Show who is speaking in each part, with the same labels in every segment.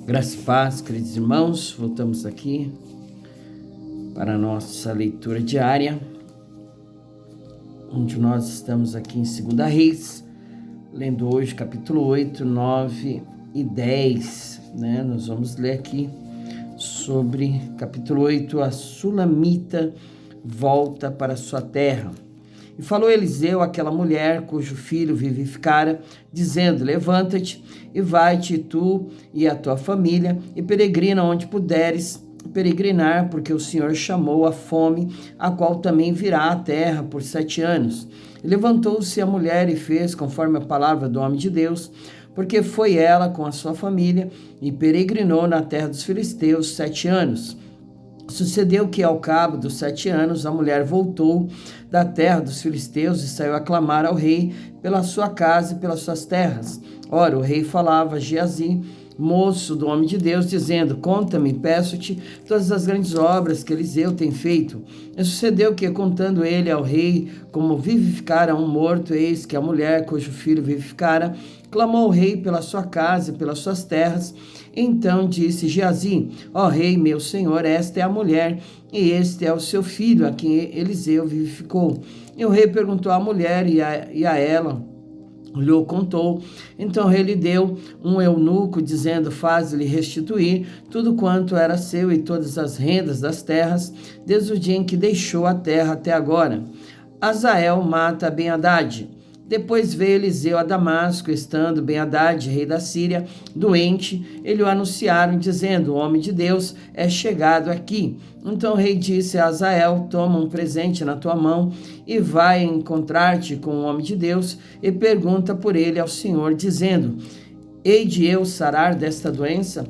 Speaker 1: Graça e paz, queridos irmãos, voltamos aqui para a nossa leitura diária, onde nós estamos aqui em 2 Reis, lendo hoje capítulo 8, 9 e 10, Nós vamos ler aqui sobre capítulo 8, a Sulamita volta para sua terra. E falou Eliseu àquela mulher cujo filho vivificara, dizendo: levanta-te e vai-te tu e a tua família, e peregrina onde puderes peregrinar, porque o Senhor chamou a fome, a qual também virá à terra por 7 anos. E levantou-se a mulher e fez conforme a palavra do homem de Deus, porque foi ela com a sua família e peregrinou na terra dos filisteus 7 anos. Sucedeu que, ao cabo dos 7 anos, a mulher voltou da terra dos filisteus e saiu a clamar ao rei pela sua casa e pelas suas terras. Ora, o rei falava a Geazi, moço do homem de Deus, dizendo: conta-me, peço-te, todas as grandes obras que Eliseu tem feito. E sucedeu que, contando ele ao rei como vivificara um morto, eis que a mulher cujo filho vivificara clamou ao rei pela sua casa e pelas suas terras. Então disse Geazi: ó rei, meu senhor, esta é a mulher, e este é o seu filho, a quem Eliseu vivificou. E o rei perguntou à mulher, e a ela lhe contou. Então o rei lhe deu um eunuco, dizendo: faze-lhe restituir tudo quanto era seu e todas as rendas das terras, desde o dia em que deixou a terra até agora. Azael mata Ben-Hadad. Depois veio Eliseu a Damasco, estando Ben-Hadad, rei da Síria, doente, eles o anunciaram, dizendo: o homem de Deus é chegado aqui. Então o rei disse a Azael: toma um presente na tua mão e vai encontrar-te com o homem de Deus e pergunta por ele ao Senhor, dizendo: hei de eu sarar desta doença?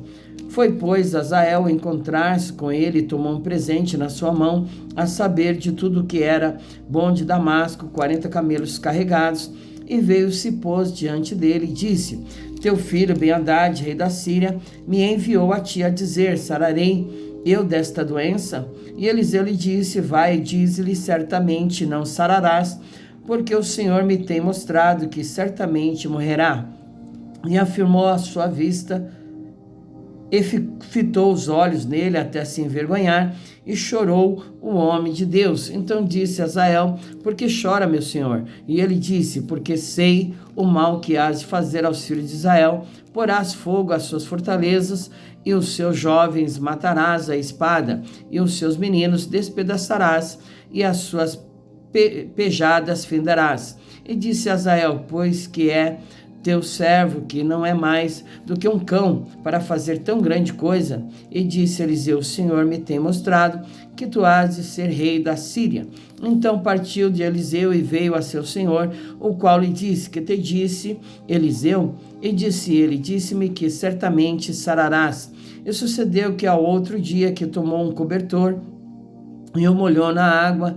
Speaker 1: Foi, pois, Azael encontrar-se com ele e tomou um presente na sua mão, a saber, de tudo que era bom de Damasco, 40 camelos carregados, e veio se pôs diante dele e disse: teu filho Ben-Hadad, rei da Síria, me enviou a ti a dizer: sararei eu desta doença? E Eliseu lhe disse: vai e dize-lhe, certamente não sararás, porque o Senhor me tem mostrado que certamente morrerá. E afirmou a sua vista, e fitou os olhos nele até se envergonhar, e chorou o homem de Deus. Então disse Azael: por que chora, meu senhor? E ele disse: porque sei o mal que hás de fazer aos filhos de Israel, porás fogo às suas fortalezas, e os seus jovens matarás à espada, e os seus meninos despedaçarás, e as suas pejadas fenderás. E disse Azael: pois que é teu servo, que não é mais do que um cão, para fazer tão grande coisa. E disse Eliseu: o Senhor me tem mostrado que tu has de ser rei da Síria. Então partiu de Eliseu e veio a seu senhor, o qual lhe disse: que te disse Eliseu? E disse ele: disse-me que certamente sararás. E sucedeu que ao outro dia que tomou um cobertor e o molhou na água,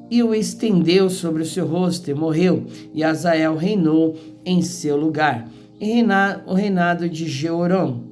Speaker 1: e o estendeu sobre o seu rosto, e morreu, e Azael reinou em seu lugar. E o reinado de Jeorão.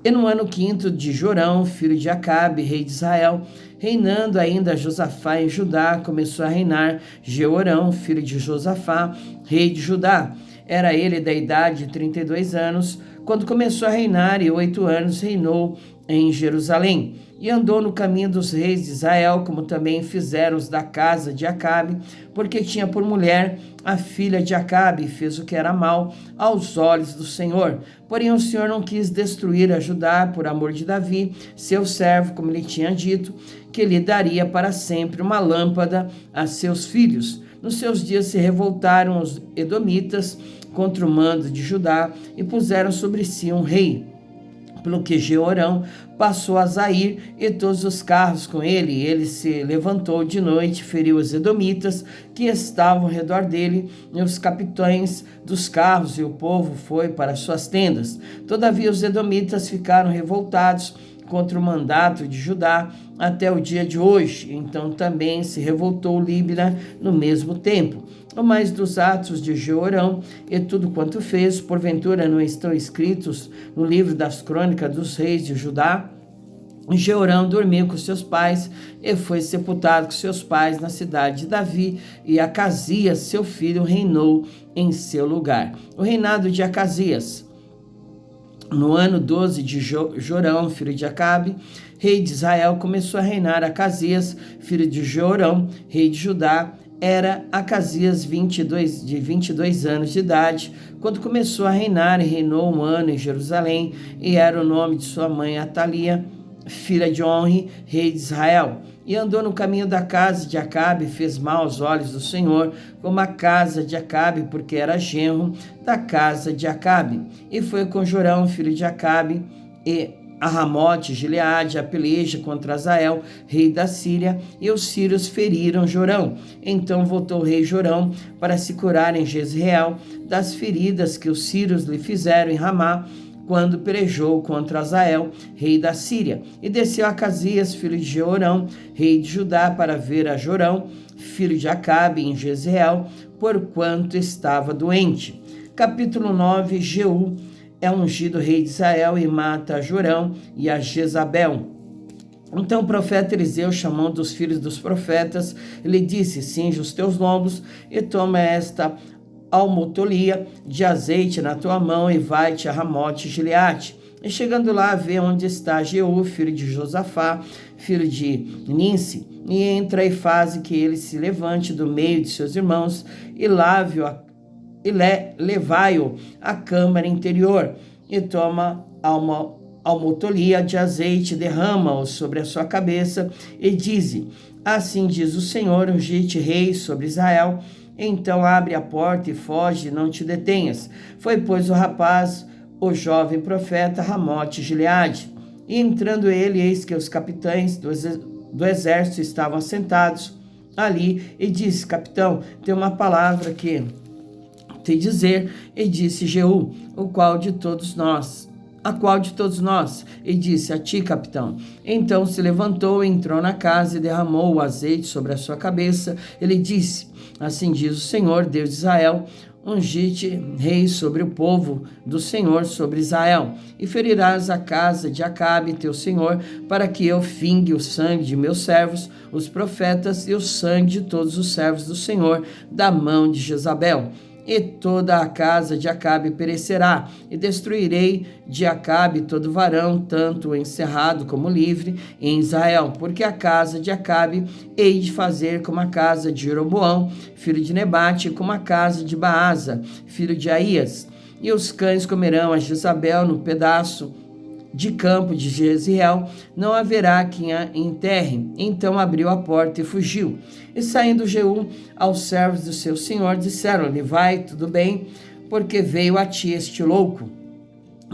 Speaker 1: E no ano 5º de Jorão, filho de Acabe, rei de Israel, reinando ainda Josafá em Judá, começou a reinar Jeorão, filho de Josafá, rei de Judá. Era ele da idade de 32 anos, quando começou a reinar, e 8 anos reinou em Jerusalém. E andou no caminho dos reis de Israel, como também fizeram os da casa de Acabe, porque tinha por mulher a filha de Acabe, e fez o que era mal aos olhos do Senhor. Porém o Senhor não quis destruir a Judá por amor de Davi, seu servo, como lhe tinha dito, que lhe daria para sempre uma lâmpada a seus filhos. Nos seus dias se revoltaram os edomitas contra o mando de Judá e puseram sobre si um rei. Pelo que Jeorão passou a Zair e todos os carros com ele, e ele se levantou de noite, feriu os edomitas que estavam ao redor dele, e os capitães dos carros, e o povo foi para suas tendas. Todavia os edomitas ficaram revoltados contra o mandato de Judá até o dia de hoje. Então também se revoltou Líbina no mesmo tempo. O mais dos atos de Jeorão e tudo quanto fez, porventura não estão escritos no livro das crônicas dos reis de Judá? Jeorão dormiu com seus pais e foi sepultado com seus pais na cidade de Davi, e Acasias, seu filho, reinou em seu lugar. O reinado de Acasias. No ano 12 de Jorão, filho de Acabe, rei de Israel, começou a reinar Acasias, filho de Jorão, rei de Judá. Era Acasias de 22 anos de idade, quando começou a reinar, e reinou um ano em Jerusalém, e era o nome de sua mãe Atalia, filha de Onri, rei de Israel. E andou no caminho da casa de Acabe, fez mal aos olhos do Senhor, como a casa de Acabe, porque era genro da casa de Acabe. E foi com Jorão, filho de Acabe, e a Ramote, Gileade, a peleja contra Azael, rei da Síria, e os sírios feriram Jorão. Então voltou o rei Jorão para se curar em Jezreel das feridas que os sírios lhe fizeram em Ramá, quando pelejou contra Azael, rei da Síria. E desceu Acasias, filho de Jeorão, rei de Judá, para ver a Jorão, filho de Acabe, em Jezreel, porquanto estava doente. Capítulo 9. Jeú é ungido rei de Israel e mata a Jorão e a Jezabel. Então o profeta Eliseu, chamando os filhos dos profetas, lhe disse: cinge os teus lombos e toma esta almotolia de azeite na tua mão e vai-te a Ramote Gileade. E chegando lá, vê onde está Jeú, filho de Josafá, filho de Ninsi, e entra e faz que ele se levante do meio de seus irmãos e levai-o à câmara interior, e toma uma almotolia de azeite, derrama-o sobre a sua cabeça, e dize: assim diz o Senhor, ungi-te rei sobre Israel. Então abre a porta e foge, não te detenhas. Foi, pois, o rapaz, o jovem profeta, Ramote Gileade. E entrando ele, eis que os capitães do exército estavam sentados ali, e disse: capitão, tem uma palavra que te dizer. E disse Jeú: a qual de todos nós? E disse: a ti, capitão. Então se levantou, entrou na casa e derramou o azeite sobre a sua cabeça. Ele disse: assim diz o Senhor, Deus de Israel, ungi-te rei sobre o povo do Senhor, sobre Israel, e ferirás a casa de Acabe, teu senhor, para que eu fingue o sangue de meus servos, os profetas, e o sangue de todos os servos do Senhor, da mão de Jezabel. E toda a casa de Acabe perecerá, e destruirei de Acabe todo varão, tanto encerrado como livre, em Israel, porque a casa de Acabe hei de fazer como a casa de Jeroboão, filho de Nebate, como a casa de Baasa, filho de Aías. E os cães comerão a Jezabel no pedaço de campo de Jezreel, não haverá quem a enterre. Então abriu a porta e fugiu. E saindo Jeú aos servos do seu senhor, disseram-lhe: vai, tudo bem, porque veio a ti este louco.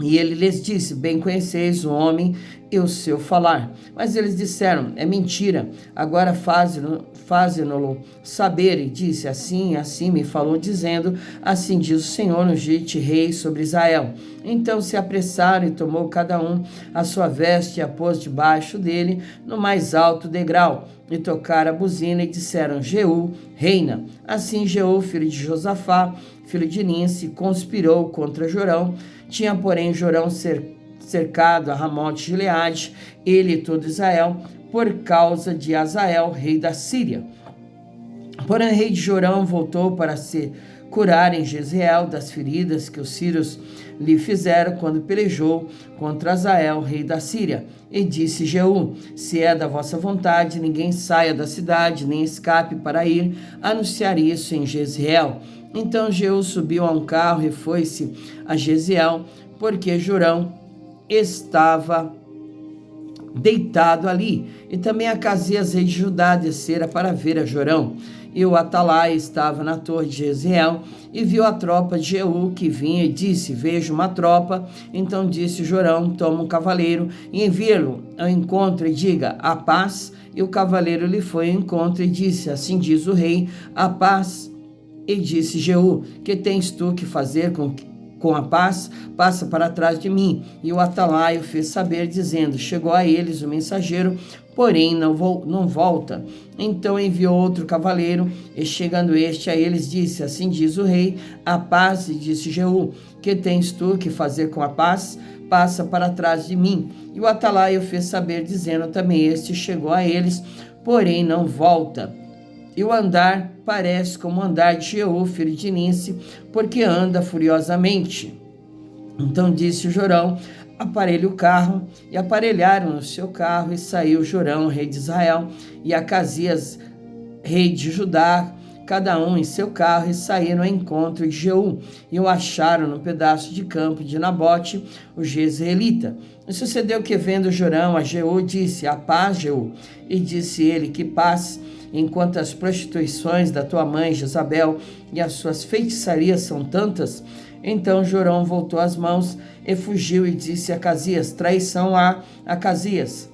Speaker 1: E ele lhes disse: bem conheceis o homem e o seu falar. Mas eles disseram: é mentira, agora faze-no-lo saber. E disse: assim me falou, dizendo: assim diz o Senhor, ungi-te rei sobre Israel. Então se apressaram e tomou cada um a sua veste e a pôs debaixo dele no mais alto degrau. E tocaram a buzina e disseram: Jeú, reina. Assim Jeú, filho de Josafá, filho de Ninsi, conspirou contra Jorão. Tinha, porém, Jorão cercado a Ramote Gileade, ele e todo Israel, por causa de Azael, rei da Síria. Porém, o rei de Jorão voltou para se curar em Jezreel das feridas que os sírios lhe fizeram quando pelejou contra Azael, rei da Síria. E disse Jeú: se é da vossa vontade, ninguém saia da cidade, nem escape para ir anunciar isso em Jezreel. Então Jeú subiu a um carro e foi-se a Jezreel, porque Jorão estava deitado ali. E também Acasias, rei de Judá, descera para ver a Jorão. E o Atalai estava na torre de Jezreel e viu a tropa de Jeú que vinha e disse: vejo uma tropa. Então disse Jorão: toma um cavaleiro e envia-lo ao encontro e diga: a paz. E o cavaleiro lhe foi ao encontro e disse: assim diz o rei, a paz. E disse Jeú: que tens tu que fazer com a paz? Passa para trás de mim. E o Atalai o fez saber, dizendo: chegou a eles o mensageiro, porém não volta. Então enviou outro cavaleiro, e chegando este a eles, disse: assim diz o rei, a paz. E disse Jeú: que tens tu que fazer com a paz? Passa para trás de mim. E o Atalai o fez saber, dizendo também este: chegou a eles, porém não volta. E o andar parece como o andar de Jeú, filho de Ninsi, porque anda furiosamente. Então disse Jorão: aparelhe o carro. E aparelharam o seu carro, e saiu Jorão, rei de Israel, e Acasias, rei de Judá, cada um em seu carro, e saíram ao encontro de Jeú, e o acharam no pedaço de campo de Nabote, o jezreelita. E sucedeu que, vendo Jorão a Jeú, disse: a paz, Jeú. E disse ele: que paz, enquanto as prostituições da tua mãe Jezabel e as suas feitiçarias são tantas? Então Jorão voltou as mãos e fugiu, e disse a Acasias: traição a Acasias.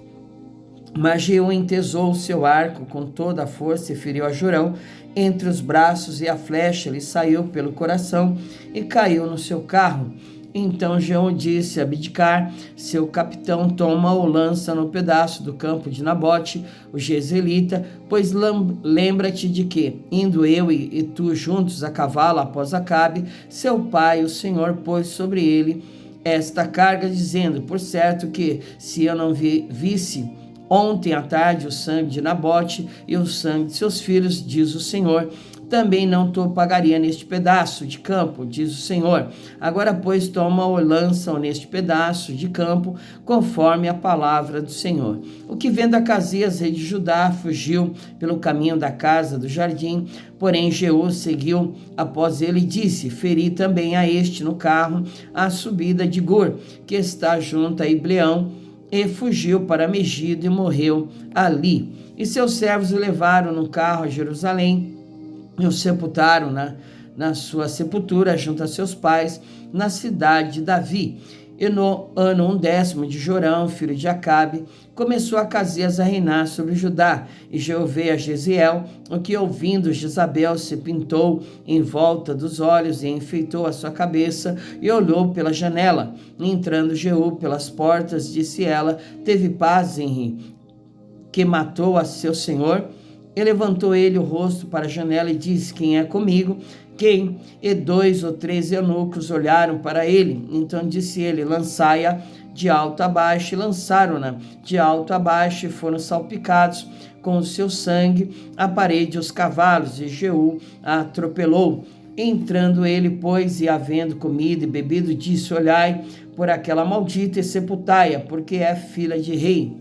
Speaker 1: Mas Jeú entesou o seu arco com toda a força e feriu a Jorão entre os braços, e a flecha lhe saiu pelo coração e caiu no seu carro. Então Jeú disse a Abidcar, seu capitão: toma ou lança no pedaço do campo de Nabote, o jezreelita, pois lembra-te de que, indo eu e tu juntos a cavalo após Acabe, seu pai, o Senhor, pôs sobre ele esta carga, dizendo: por certo que, se eu não visse ontem à tarde o sangue de Nabote e o sangue de seus filhos, diz o Senhor, também não te pagaria neste pedaço de campo, diz o Senhor. Agora, pois, toma ou lança-o neste pedaço de campo, conforme a palavra do Senhor. O que, vendo Acasias, rei de Judá, fugiu pelo caminho da casa do jardim, porém Jeú seguiu após ele e disse: feri também a este no carro a subida de Gur, que está junto a Ibleão, e fugiu para Megido e morreu ali. E seus servos o levaram no carro a Jerusalém, e o sepultaram na sua sepultura junto a seus pais, na cidade de Davi. E no ano 10º de Jorão, filho de Acabe, começou Acasias a reinar sobre Judá. E Jeú veio a Jeziel, o que, ouvindo Jezabel, se pintou em volta dos olhos e enfeitou a sua cabeça, e olhou pela janela. Entrando Jeú pelas portas, disse ela: teve paz, Henri, que matou a seu senhor? E levantou ele o rosto para a janela e disse: quem é comigo? Quem? E 2 ou 3 eunucos olharam para ele. Então disse ele: lançai-a de alto a baixo. E lançaram-na de alto a baixo, e foram salpicados com o seu sangue a parede e os cavalos, e Jeú a atropelou. Entrando ele, pois, e havendo comido e bebido, disse: olhai por aquela maldita e sepultai-a, porque é filha de rei.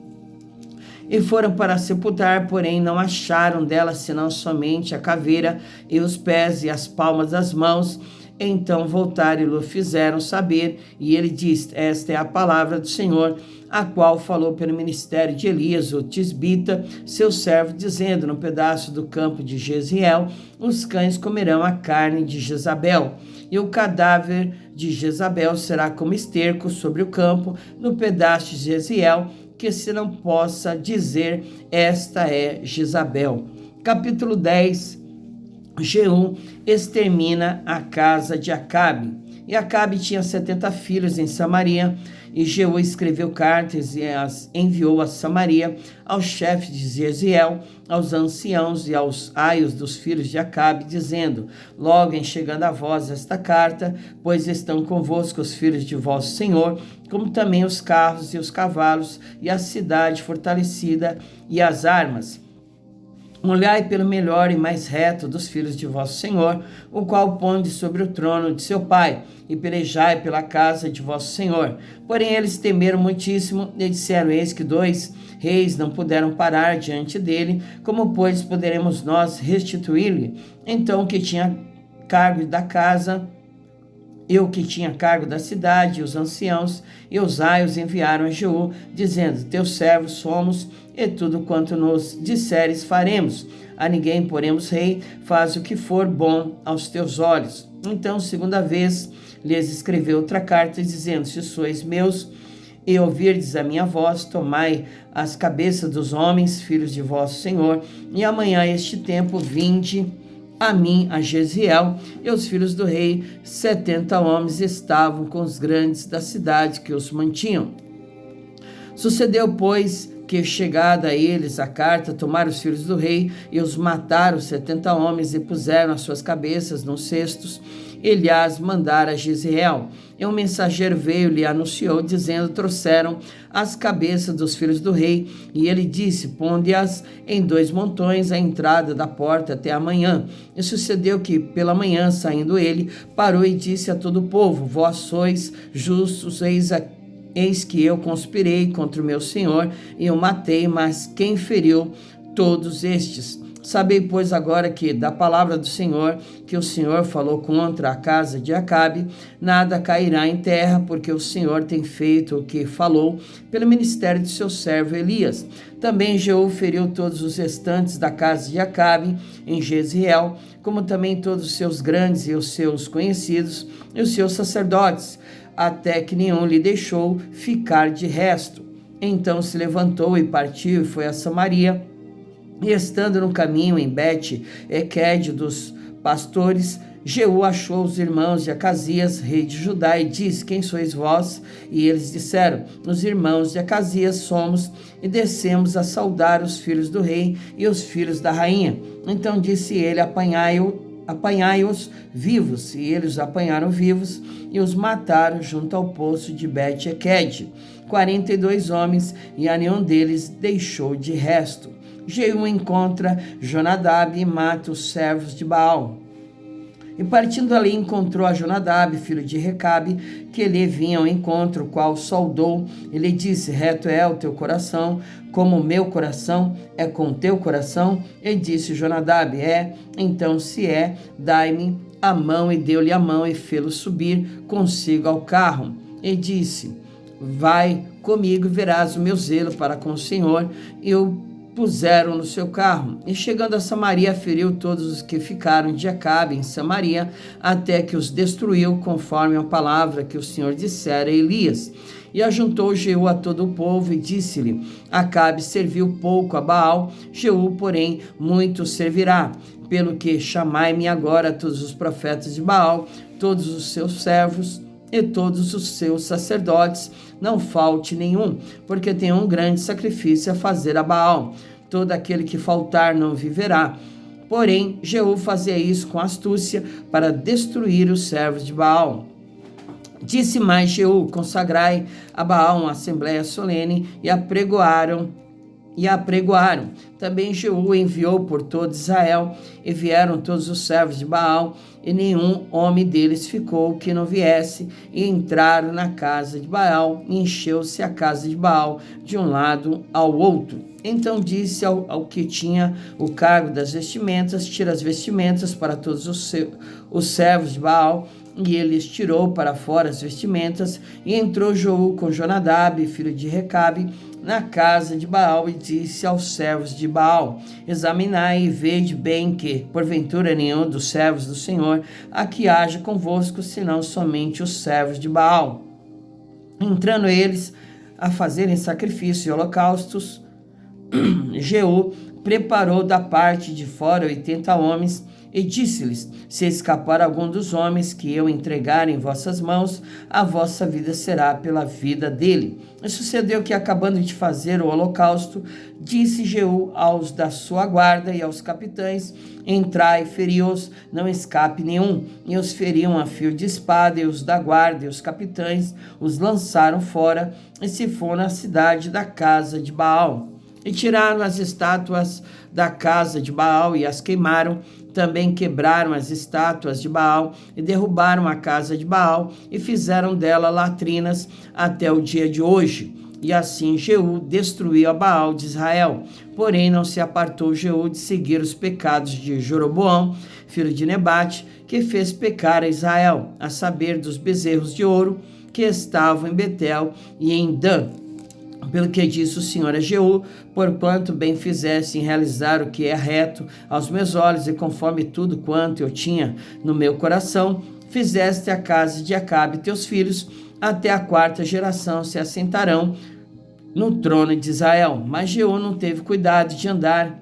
Speaker 1: E foram para sepultar, porém não acharam dela senão somente a caveira e os pés e as palmas das mãos. Então voltaram e lhe fizeram saber, e ele disse: esta é a palavra do Senhor, a qual falou pelo ministério de Elias, o tisbita, seu servo, dizendo: no pedaço do campo de Jeziel, os cães comerão a carne de Jezabel, e o cadáver de Jezabel será como esterco sobre o campo, no pedaço de Jeziel, que se não possa dizer: esta é Jezabel. Capítulo 10. Jeú extermina a casa de Acabe. E Acabe tinha 70 filhos em Samaria, e Jeú escreveu cartas e as enviou a Samaria, aos chefes de Jeziel, aos anciãos e aos aios dos filhos de Acabe, dizendo: logo em chegando a vós esta carta, pois estão convosco os filhos de vosso Senhor, como também os carros e os cavalos, e a cidade fortalecida e as armas. Olhai pelo melhor e mais reto dos filhos de vosso Senhor, o qual ponde sobre o trono de seu pai, e pelejai pela casa de vosso Senhor. Porém eles temeram muitíssimo, e disseram: eis que 2 reis não puderam parar diante dele, como pois poderemos nós restituir-lhe? Então o que tinha cargo da casa, eu que tinha cargo da cidade, os anciãos e os aios enviaram a Jeú, dizendo: teus servos somos, e tudo quanto nos disseres faremos. A ninguém poremos rei, faz o que for bom aos teus olhos. Então, segunda vez, lhes escreveu outra carta, dizendo: se sois meus e ouvirdes a minha voz, tomai as cabeças dos homens, filhos de vosso Senhor, e amanhã este tempo vinde a mim, a Jeziel, e os filhos do rei, 70 homens, estavam com os grandes da cidade que os mantinham. Sucedeu, pois, que, chegada a eles a carta, tomaram os filhos do rei e os mataram, 70 homens, e puseram as suas cabeças nos cestos, ele as mandara a Jezreel. E um mensageiro veio e lhe anunciou, dizendo: trouxeram as cabeças dos filhos do rei. E ele disse: ponde-as em 2 montões à entrada da porta até amanhã. E sucedeu que, pela manhã, saindo ele, parou e disse a todo o povo: vós sois justos, eis que eu conspirei contra o meu senhor e o matei, mas quem feriu todos estes? Sabei, pois, agora que, da palavra do Senhor, que o Senhor falou contra a casa de Acabe, nada cairá em terra, porque o Senhor tem feito o que falou pelo ministério de seu servo Elias. Também Jeú feriu todos os restantes da casa de Acabe em Jezreel, como também todos os seus grandes e os seus conhecidos e os seus sacerdotes, até que nenhum lhe deixou ficar de resto. Então se levantou e partiu e foi a Samaria. E estando no caminho em Bet-Equed dos pastores, Jeú achou os irmãos de Acasias, rei de Judá, e disse: quem sois vós? E eles disseram: os irmãos de Acasias somos, e descemos a saudar os filhos do rei e os filhos da rainha. Então disse ele: apanhai-os vivos. E eles os apanharam vivos e os mataram junto ao poço de Bet-Equed, 42 homens, e a nenhum deles deixou de resto. Jeú encontra Jonadab e mata os servos de Baal. E partindo ali encontrou a Jonadab, filho de Recabe, que lhe vinha ao encontro, o qual saudou e lhe disse: reto é o teu coração, como o meu coração é com o teu coração. E disse Jonadab: é, então se é, dai-me a mão. E deu-lhe a mão e fê-lo subir consigo ao carro. E disse: vai comigo e verás o meu zelo para com o Senhor. E o puseram no seu carro, e chegando a Samaria, feriu todos os que ficaram de Acabe em Samaria, até que os destruiu, conforme a palavra que o Senhor dissera a Elias. E ajuntou Jeú a todo o povo, e disse-lhe: Acabe serviu pouco a Baal, Jeú, porém, muito servirá. Pelo que chamai-me agora todos os profetas de Baal, todos os seus servos e todos os seus sacerdotes, não falte nenhum, porque tem um grande sacrifício a fazer a Baal. Todo aquele que faltar não viverá. Porém, Jeú fazia isso com astúcia para destruir os servos de Baal. Disse mais Jeú: consagrai a Baal uma assembleia solene, e apregoaram. Também Jeú enviou por todo Israel, e vieram todos os servos de Baal, e nenhum homem deles ficou que não viesse, e entraram na casa de Baal, e encheu-se a casa de Baal de um lado ao outro. Então disse ao que tinha o cargo das vestimentas: tira as vestimentas para todos os servos de Baal. E ele tirou para fora as vestimentas, e entrou Jeú com Jonadab, filho de Recabe, na casa de Baal, e disse aos servos de Baal: examinai e vede bem que, porventura, nenhum dos servos do Senhor aqui haja convosco, senão somente os servos de Baal. Entrando eles a fazerem sacrifícios e holocaustos, Jeú preparou da parte de fora 80 homens, e disse-lhes: se escapar algum dos homens que eu entregar em vossas mãos, a vossa vida será pela vida dele. E sucedeu que, acabando de fazer o holocausto, disse Jeú aos da sua guarda e aos capitães: entrai, feri-os, não escape nenhum. E os feriam a fio de espada, e os da guarda e os capitães os lançaram fora, e se foram à cidade da casa de Baal. E tiraram as estátuas da casa de Baal e as queimaram. Também quebraram as estátuas de Baal e derrubaram a casa de Baal e fizeram dela latrinas até o dia de hoje. E assim Jeú destruiu a Baal de Israel. Porém não se apartou Jeú de seguir os pecados de Jeroboão, filho de Nebate, que fez pecar a Israel, a saber, dos bezerros de ouro que estavam em Betel e em Dan. Pelo que disse o Senhor a Jeú: porquanto bem fizeste em realizar o que é reto aos meus olhos, e conforme tudo quanto eu tinha no meu coração, fizeste a casa de Acabe teus filhos, até a 4ª geração se assentarão no trono de Israel. Mas Jeú não teve cuidado de andar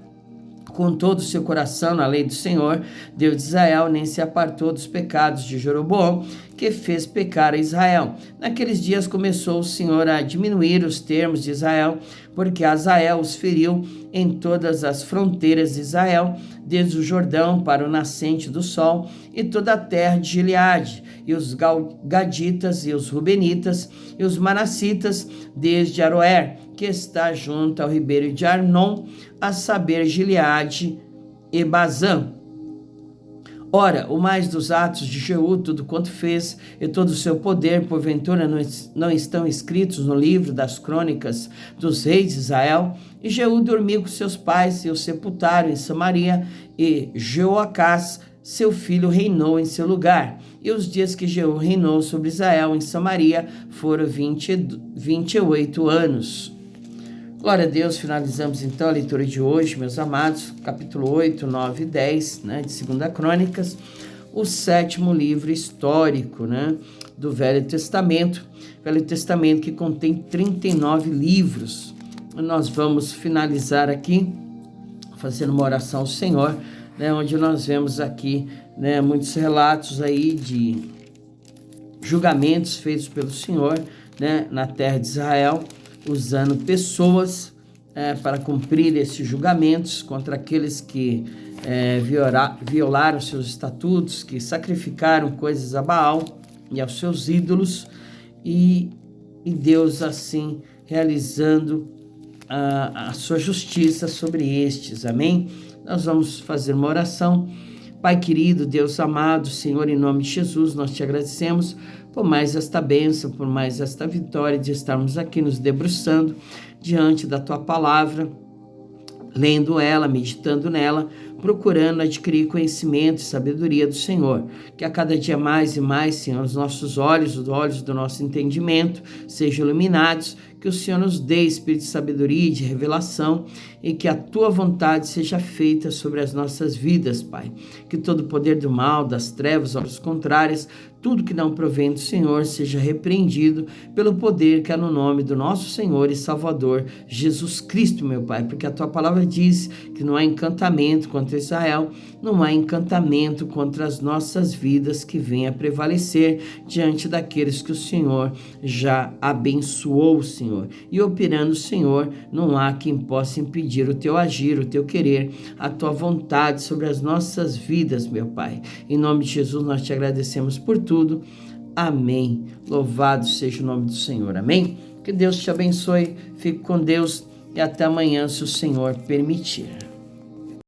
Speaker 1: com todo o seu coração na lei do Senhor, Deus de Israel, nem se apartou dos pecados de Jeroboão, que fez pecar a Israel. Naqueles dias começou o Senhor a diminuir os termos de Israel, porque Hazael os feriu em todas as fronteiras de Israel, desde o Jordão para o nascente do sol, e toda a terra de Gileade, e os gaditas, e os rubenitas, e os manassitas, desde Aroer, que está junto ao ribeiro de Arnon, a saber, Gileade e Bazã. Ora, o mais dos atos de Jeú, tudo quanto fez, e todo o seu poder, porventura não estão escritos no livro das crônicas dos reis de Israel? E Jeú dormiu com seus pais e o sepultaram em Samaria, e Jeoacás, seu filho, reinou em seu lugar. E os dias que Jeú reinou sobre Israel em Samaria foram 28 anos. Glória a Deus, finalizamos então a leitura de hoje, meus amados, capítulo 8, 9 e 10, de 2 Crônicas, o 7º livro histórico, do Velho Testamento que contém 39 livros. Nós vamos finalizar aqui, fazendo uma oração ao Senhor, onde nós vemos aqui, muitos relatos aí de julgamentos feitos pelo Senhor, na terra de Israel, usando pessoas para cumprir esses julgamentos contra aqueles que violaram seus estatutos, que sacrificaram coisas a Baal e aos seus ídolos, e Deus assim realizando a sua justiça sobre estes, amém? Nós vamos fazer uma oração. Pai querido, Deus amado, Senhor, em nome de Jesus, nós te agradecemos por mais esta bênção, por mais esta vitória de estarmos aqui nos debruçando diante da Tua palavra, lendo ela, meditando nela, procurando adquirir conhecimento e sabedoria do Senhor. Que a cada dia mais e mais, Senhor, os nossos olhos, os olhos do nosso entendimento sejam iluminados, que o Senhor nos dê espírito de sabedoria e de revelação, e que a Tua vontade seja feita sobre as nossas vidas, Pai. Que todo o poder do mal, das trevas, obras contrárias, tudo que não provém do Senhor seja repreendido pelo poder que há no nome do nosso Senhor e Salvador, Jesus Cristo, meu Pai. Porque a Tua palavra diz que não há encantamento contra Israel, não há encantamento contra as nossas vidas que venha prevalecer diante daqueles que o Senhor já abençoou, Senhor. E operando o Senhor, não há quem possa impedir o Teu agir, o Teu querer, a Tua vontade sobre as nossas vidas, meu Pai. Em nome de Jesus, nós te agradecemos por tudo. Amém. Louvado seja o nome do Senhor. Amém. Que Deus te abençoe. Fique com Deus e até amanhã, se o Senhor permitir.